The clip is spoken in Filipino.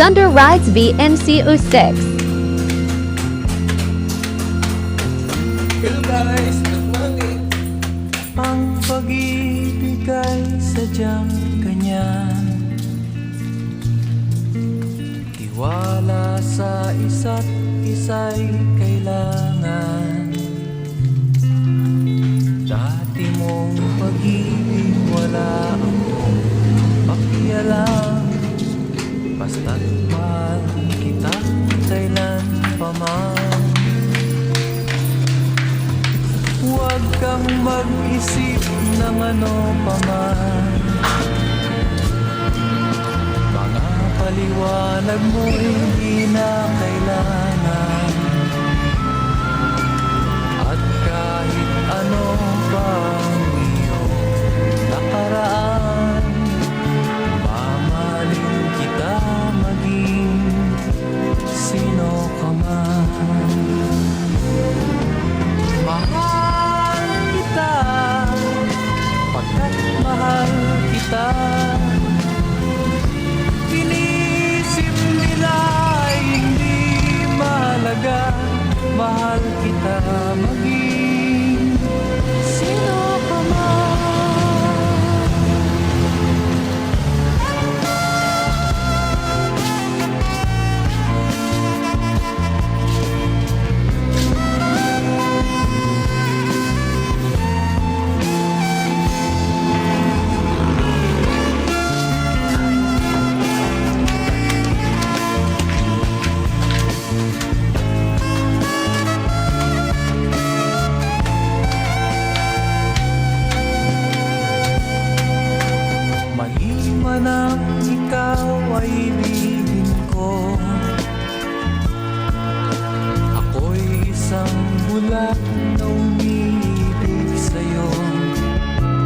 Thunder Rides VMC06. Hello guys, good morning. Ang pag-ibig ay sadyang ganyan, tiwala sa isa't isa'y kailangan. Dati mong pag-ibig wala akong pakialam, basta't mahal kita kailan pa man. Huwag kang mag-isip ng ano pa man, mga paliwanag mo hindi na kailangan. At kahit ano pa ang iyong nakaraan, mamahalin kita maging sino ka man. Mahal kita, pagkat mahal kita. Inisip nila ay hindi mahalaga, mahal kita maging sino ka man. Maliman ang ikaw ay ibigin ko, ako'y isang bulag